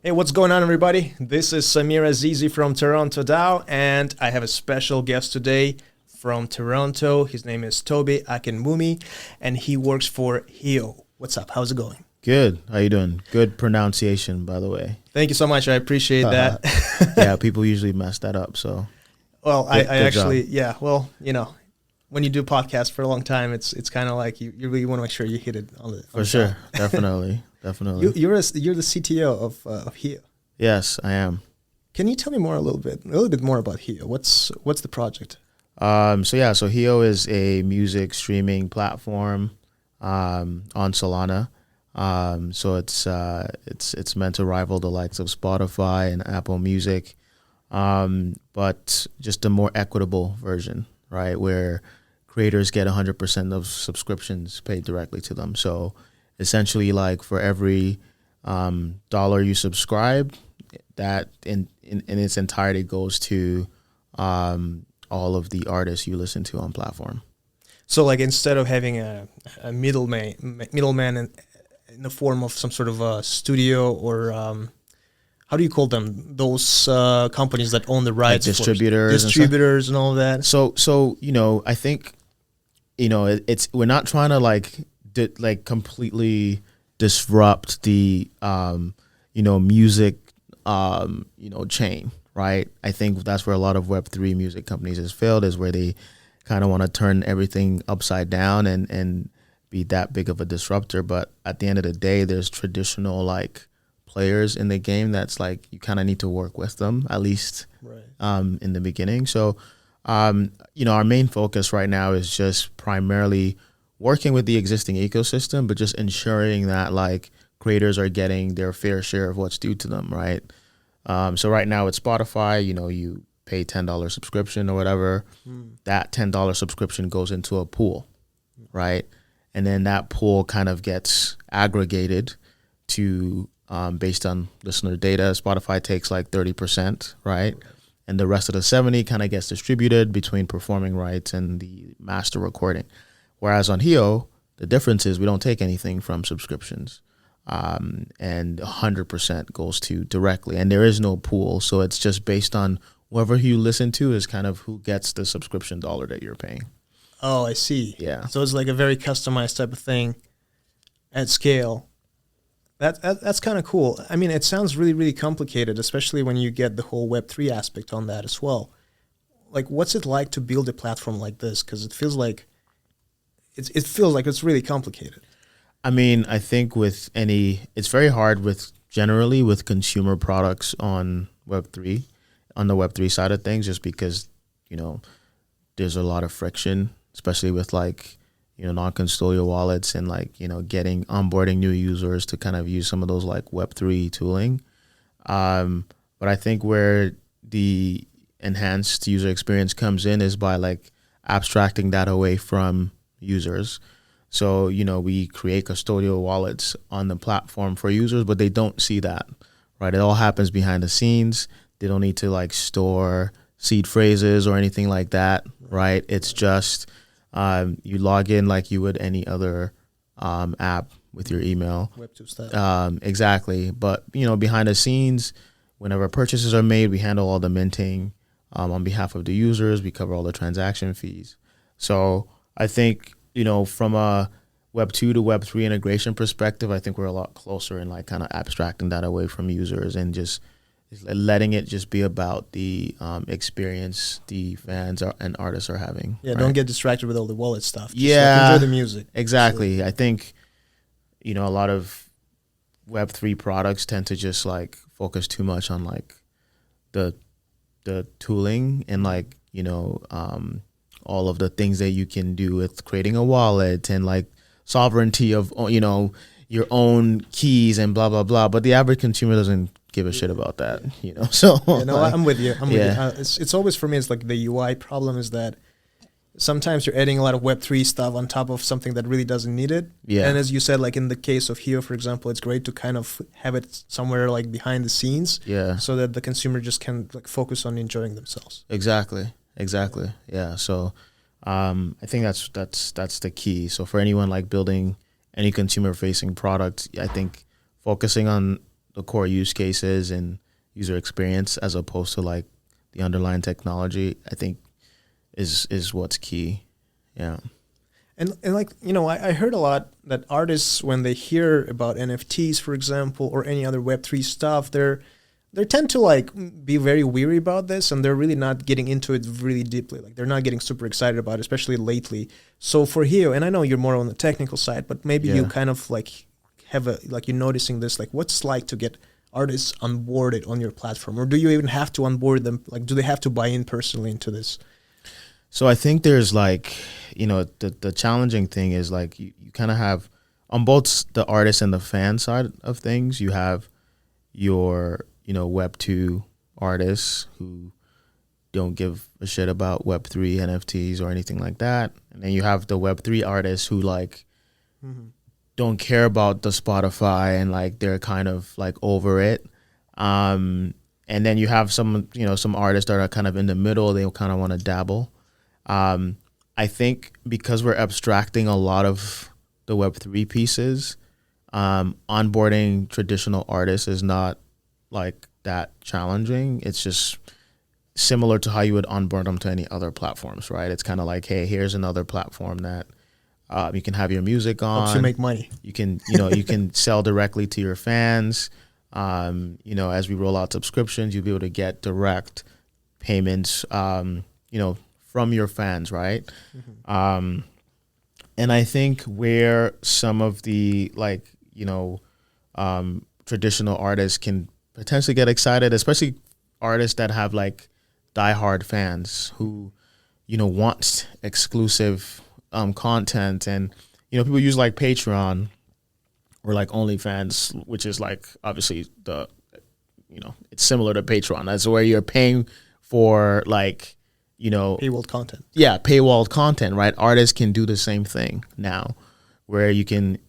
Hey, what's going on, everybody? This is Samir Azizi from Toronto DAO, and I have a special guest today from Toronto. His name is Tobi Akinwumi, and he works for HIO. What's up? How's it going? Good. How you doing? Good pronunciation, by the way. Thank you so much. I appreciate that. Yeah, people usually mess that up. So, well, good, I actually, job. yeah. Well, when you do podcasts for a long time, it's kind of like you really want to make sure you hit it on the For sure, definitely. You're the CTO of HIO. Yes, I am. Can you tell me a little bit more about HIO? What's the project? So HIO is a music streaming platform on Solana. So it's meant to rival the likes of Spotify and Apple Music, but just a more equitable version, right? Where creators get 100% of subscriptions paid directly to them. So essentially, like for every dollar you subscribe, that in its entirety goes to all of the artists you listen to on platform. So like instead of having a middleman in the form of some sort of a studio or how do you call them? Those companies that own the rights, like distributors and all that. So I think it's we're not trying to completely disrupt the music chain, right? I think that's where a lot of Web3 music companies has failed, is where they kind of want to turn everything upside down and be that big of a disruptor. But at the end of the day, there's traditional players in the game that's you kind of need to work with them, at least in the beginning. So our main focus right now is just primarily working with the existing ecosystem, but just ensuring that creators are getting their fair share of what's due to them, right? So right now with Spotify, you pay $10 subscription or whatever. That $10 subscription goes into a pool, right? And then that pool kind of gets aggregated to based on listener data. Spotify takes 30%, right? And the rest of the 70 kind of gets distributed between performing rights and the master recording. Whereas on HIO, the difference is we don't take anything from subscriptions. And 100% goes to directly. And there is no pool. So it's just based on whoever you listen to is kind of who gets the subscription dollar that you're paying. Oh, I see. Yeah. So it's like a very customized type of thing at scale. That's kind of cool. I mean, it sounds really, really complicated, especially when you get the whole Web3 aspect on that as well. What's it like to build a platform like this? Because it feels like it's really complicated. I mean, I think it's very hard generally with consumer products on Web3, on the Web3 side of things, just because, there's a lot of friction, especially with non-custodial wallets and onboarding new users to kind of use some of those Web3 tooling. But I think where the enhanced user experience comes in is by abstracting that away from users. So, we create custodial wallets on the platform for users, but they don't see that, right? It all happens behind the scenes. They don't need to store seed phrases or anything like that, right? It's just you log in like you would any other app with your email. Web2 style. Exactly. But, behind the scenes, whenever purchases are made, we handle all the minting on behalf of the users. We cover all the transaction fees. So I think, from a Web 2 to Web 3 integration perspective, I think we're a lot closer in kind of abstracting that away from users and just letting it just be about the experience the fans and artists are having. Yeah, right? Don't get distracted with all the wallet stuff. Just enjoy the music. Exactly. So I think, a lot of Web 3 products tend to just focus too much on the tooling and all of the things that you can do with creating a wallet and sovereignty of your own keys and blah blah blah. But the average consumer doesn't give a shit about that, So I'm with you. I'm with you. It's always for me. It's the UI problem is that sometimes you're adding a lot of Web3 stuff on top of something that really doesn't need it. Yeah. And as you said, in the case of HIO, for example, it's great to kind of have it somewhere behind the scenes. Yeah. So that the consumer just can focus on enjoying themselves. Exactly. Yeah. So I think that's the key. So for anyone building any consumer facing product, I think focusing on the core use cases and user experience as opposed to like the underlying technology, I think is what's key. Yeah. And like, I heard a lot that artists, when they hear about NFTs, for example, or any other Web3 stuff, they tend to like be very weary about this, and they're really not getting into it really deeply. Like they're not getting super excited about it, especially lately. So for HIO, and I know you're more on the technical side, but maybe you kind of like you're noticing this, like what's like to get artists onboarded on your platform, or do you even have to onboard them? Like, do they have to buy in personally into this? So I think there's like, the challenging thing is like you kind of have on both the artist and the fan side of things, you have your, Web2 artists who don't give a shit about Web3 NFTs or anything like that. And then you have the Web3 artists who like don't care about the Spotify and like they're kind of like over it. And then you have some artists that are kind of in the middle. They kind of want to dabble. I think because we're abstracting a lot of the Web3 pieces, onboarding traditional artists is not like that challenging. It's just similar to how you would onboard them to any other platforms, right? It's kind of like, hey, here's another platform that you can have your music on. Helps you make money. You can, you can sell directly to your fans. As we roll out subscriptions, you'll be able to get direct payments, from your fans, right? And I think where some of the traditional artists can potentially get excited, especially artists that have like diehard fans who, want exclusive content, and people use like Patreon or like OnlyFans, which is like obviously it's similar to Patreon. That's where you're paying for like paywalled content. Yeah, paywalled content, right? Artists can do the same thing now, where you can,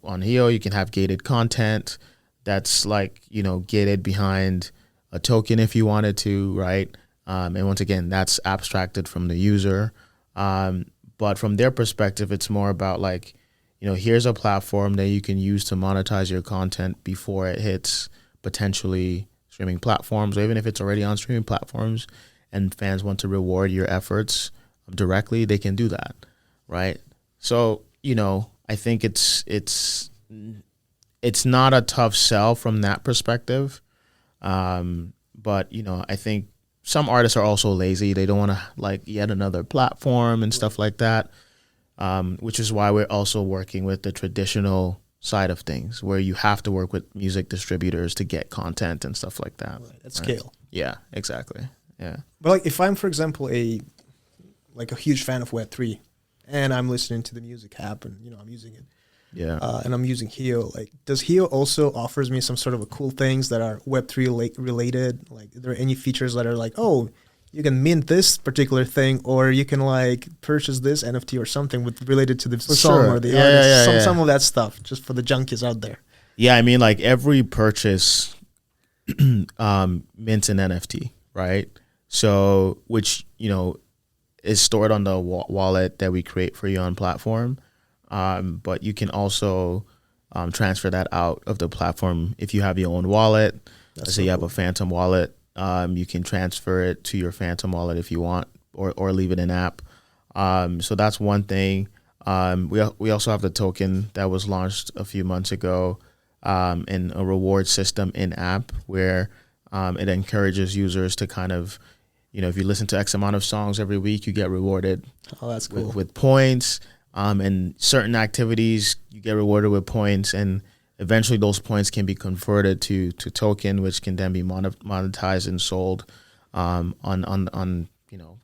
on HIO, you can have gated content that's like, gated behind a token if you wanted to, right? And once again, that's abstracted from the user. But from their perspective, it's more about like, here's a platform that you can use to monetize your content before it hits potentially streaming platforms, or even if it's already on streaming platforms and fans want to reward your efforts directly, they can do that, right? So, I think it's not a tough sell from that perspective. But, I think some artists are also lazy. They don't want to like yet another platform and stuff like that, which is why we're also working with the traditional side of things, where you have to work with music distributors to get content and stuff like that. Right, at scale. Yeah, exactly. Yeah. But like if I'm, for example, a huge fan of Web3 and I'm listening to the music app and, I'm using it. Yeah. And I'm using HIO. Like, does HIO also offers me some sort of cool things that are Web3 related? Like, are there any features that are like, oh, you can mint this particular thing, or you can like purchase this NFT or something related to the song or the artist? Some of that stuff, just for the junkies out there. Yeah, I mean, like every purchase mints an NFT, right? So, which, is stored on the wallet that we create for you on platform. But you can also transfer that out of the platform if you have your own wallet. Let's say you have a Phantom wallet. You can transfer it to your Phantom wallet if you want, or leave it in app. So that's one thing. We also have the token that was launched a few months ago, in a reward system in app where it encourages users to kind of, if you listen to X amount of songs every week, you get rewarded. Oh, that's cool. With points. And certain activities you get rewarded with points, and eventually those points can be converted to token, which can then be monetized and sold on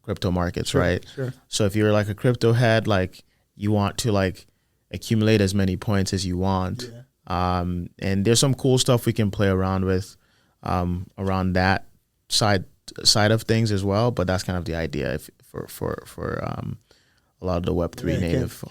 crypto markets, right? Sure. So if you're like a crypto head, like you want to like accumulate as many points as you want. Yeah. And there's some cool stuff we can play around with around that side of things as well. But that's kind of the idea for a lot of the Web3 native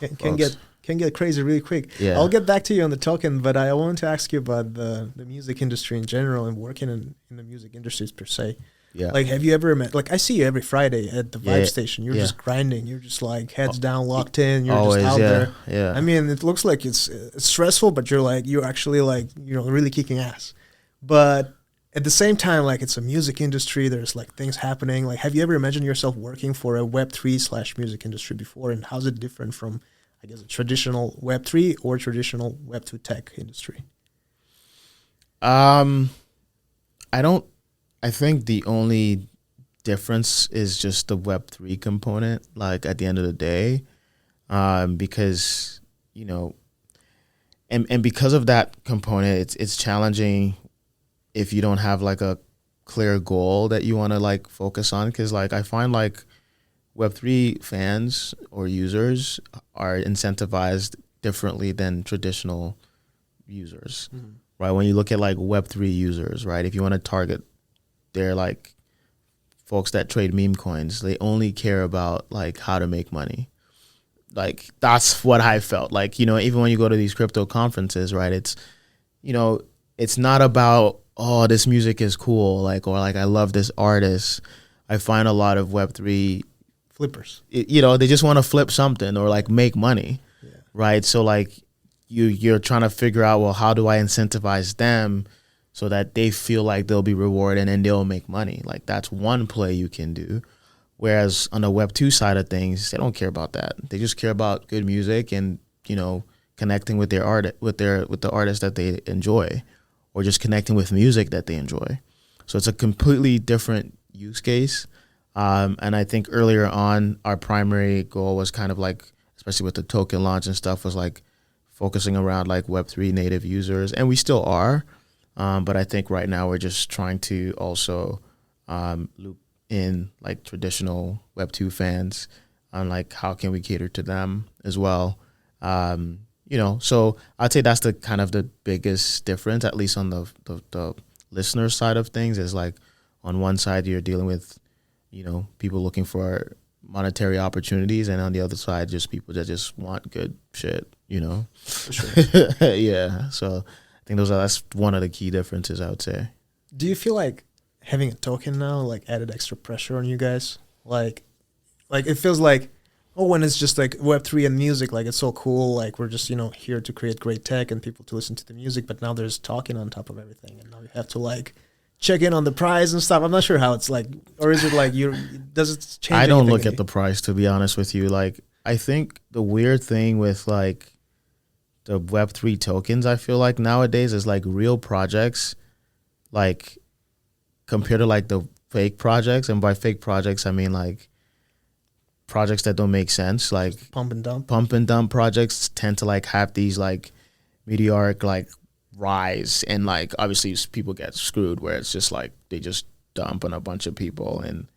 can get crazy really quick. Yeah. I'll get back to you on the token, but I wanted to ask you about the music industry in general and working in the music industries per se. Yeah. Like, have you ever met, like, I see you every Friday at the Vibe Station. You're just grinding. You're just like heads down, locked in. You're always, just out there. Yeah. I mean, it looks like it's stressful, but you're actually like, really kicking ass. But at the same time, like it's a music industry, there's like things happening. Like, have you ever imagined yourself working for a Web3/music industry before? And how's it different from, I guess, a traditional Web3 or traditional Web2 tech industry? I don't. I think the only difference is just the Web3 component. Like at the end of the day, because you know, and because of that component, it's challenging if you don't have like a clear goal that you want to like focus on. Because like I find like Web3 fans or users are incentivized differently than traditional users, right? When you look at like Web3 users, right? If you want to target, they're like folks that trade meme coins. They only care about like how to make money. Like that's what I felt like, you know, even when you go to these crypto conferences, right? It's, you know, it's not about, oh, this music is cool, like, or like I love this artist. I find a lot of Web3 Flippers. you know, they just want to flip something or like make money, Yeah. right? So like you're trying to figure out, well, how do I incentivize them so that they feel like they'll be rewarded and they'll make money? Like that's one play you can do. Whereas on the Web2 side of things, they don't care about that. They just care about good music and, you know, connecting with their art, with the artists that they enjoy, or just connecting with music that they enjoy. So it's a completely different use case. And I think earlier on, our primary goal was kind of like, especially with the token launch and stuff, was like focusing around like Web3 native users, and we still are. But I think right now we're just trying to also loop in like traditional Web2 fans on like how can we cater to them as well. You know, so I'd say that's the kind of the biggest difference, at least on the listener side of things, is like on one side you're dealing with, you know, people looking for monetary opportunities, and on the other side, just people that just want good shit, you know? For sure. Yeah. So I think that's one of the key differences, I would say. Do you feel like having a token now like added extra pressure on you guys? Like it feels like, oh, when it's just like Web3 and music, like it's so cool. Like we're just, you know, here to create great tech and people to listen to the music. But now there's talking on top of everything. And now you have to like check in on the price and stuff. I'm not sure how it's like, or is it like does it change? I don't look at the price, to be honest with you. Like, I think the weird thing with like the Web3 tokens, I feel like nowadays is like real projects, like compared to like the fake projects. And by fake projects, I mean like projects that don't make sense. Like pump and dump projects tend to like have these like meteoric like rise, and like obviously people get screwed where it's just like they just dump on a bunch of people. And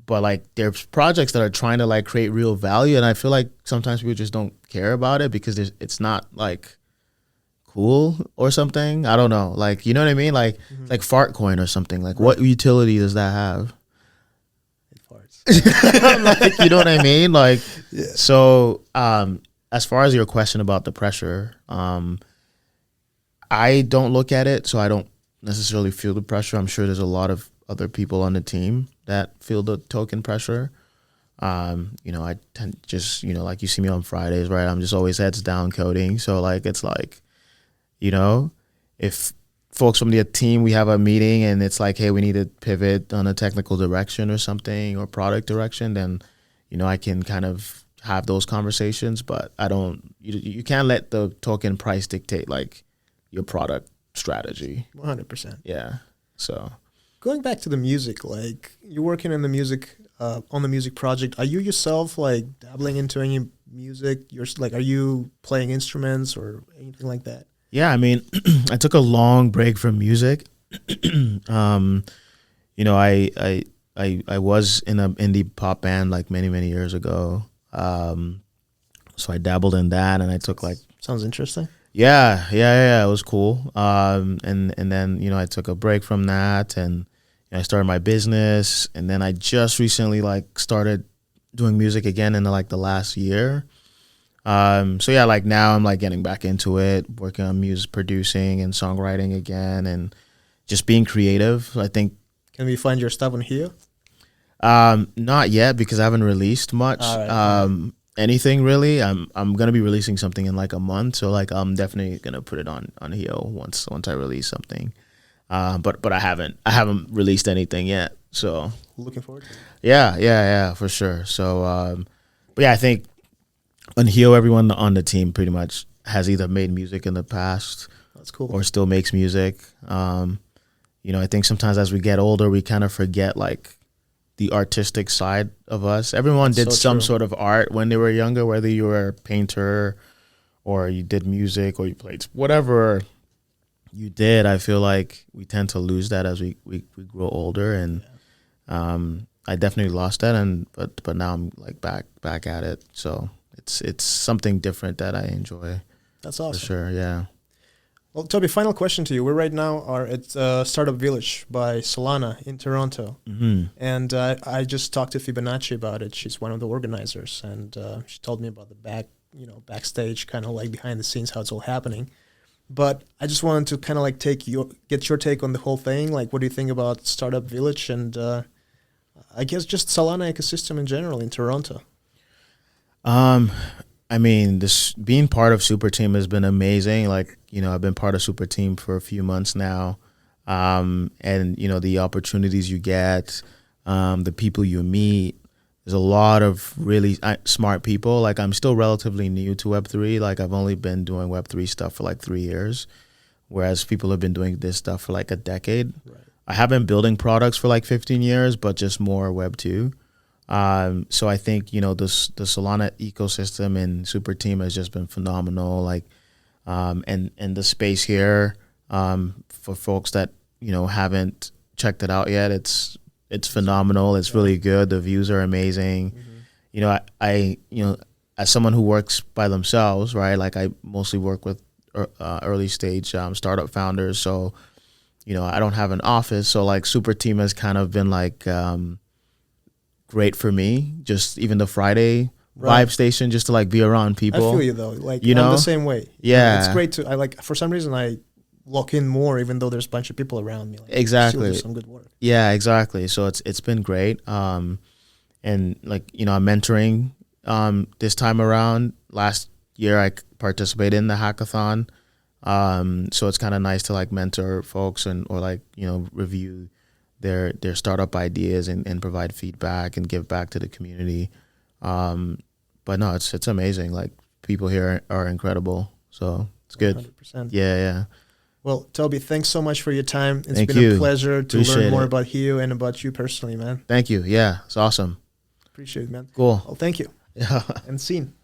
but like there's projects that are trying to like create real value, and I feel like sometimes people just don't care about it because it's not like cool or something. I don't know, like, you know what I mean? Like like fart coin or something. Like, what utility does that have? It farts. Like, you know what I mean? Like, yeah. So as far as your question about the pressure, I don't look at it, so I don't necessarily feel the pressure. I'm sure there's a lot of other people on the team that feel the token pressure. You know, I tend just, you know, like you see me on Fridays, right? I'm just always heads down coding. So like, it's like, you know, if folks from the team, we have a meeting and it's like, hey, we need to pivot on a technical direction or something, or product direction, then, you know, I can kind of have those conversations. But I don't, you can't let the token price dictate like your product strategy. 100%. Yeah. So going back to the music, like you're working in the music on the music project. Are you yourself like dabbling into any music? You're like, are you playing instruments or anything like that? Yeah, I mean, I took a long break from music. You know, I was in an indie pop band like many years ago. So I dabbled in that, and I took like. Sounds interesting. Yeah, it was cool. And then, you know, I took a break from that, and you know, I started my business, and then I just recently like started doing music again in like the last year. So yeah, like now I'm like getting back into it, working on music producing and songwriting again, and just being creative. I think. Can we find your stuff on HIO? Not yet, because I haven't released much. Right. Anything really. I'm gonna be releasing something in like a month, so like I'm definitely gonna put it on HIO once I release something. But I haven't released anything yet. So Looking forward to it. Yeah, for sure. So, but yeah, I think on HIO, everyone on the team pretty much has either made music in the past, That's cool, or still makes music. I think sometimes as we get older, we kind of forget like the artistic side of us. Everyone did some sort of art when they were younger, whether you were a painter or you did music or you played whatever you did. I feel like we tend to lose that as we grow older, and I definitely lost that, but now I'm like back at it. So it's something different that I enjoy. That's awesome. For sure, yeah. Well, Tobi, final question to you. We right now are at Startup Village by Solana in Toronto. Mm-hmm. And I just talked to Fibonacci about it. She's one of the organizers, and she told me about the backstage, kind of like behind the scenes, how it's all happening. But I just wanted to kind of like get your take on the whole thing. Like, what do you think about Startup Village and I guess just Solana ecosystem in general in Toronto? I mean, this being part of Super Team has been amazing. Like, I've been part of Super Team for a few months now. And, the opportunities you get, the people you meet, there's a lot of really smart people. Like, I'm still relatively new to Web3. Like, I've only been doing Web3 stuff for like 3 years, whereas people have been doing this stuff for like a decade. Right. I have been building products for like 15 years, but just more Web2. So I think, the Solana ecosystem and Super Team has just been phenomenal. Like, and the space here, for folks that, haven't checked it out yet, it's phenomenal. It's really good. The views are amazing. Mm-hmm. I as someone who works by themselves, right? Like, I mostly work with early stage startup founders. So, I don't have an office. So like Super Team has kind of been like, great for me, just even the Friday vibe station, just to like be around people. I feel you though, like I'm the same way. Yeah, it's great to. I like, for some reason I lock in more, even though there's a bunch of people around me. Like, exactly, do some good work. Yeah, exactly. So it's been great. And like I'm mentoring this time around. Last year I participated in the hackathon. So it's kind of nice to like mentor folks or like review their startup ideas and provide feedback and give back to the community. But no, it's amazing. Like, people here are incredible. So it's good. 100%. Yeah. Well, Tobi, thanks so much for your time. It's Thank been you. a pleasure to Appreciate learn more it. about HIO and about you personally, man. Thank you. Yeah, it's awesome. Appreciate it, man. Cool. Well, thank you. Yeah. And scene.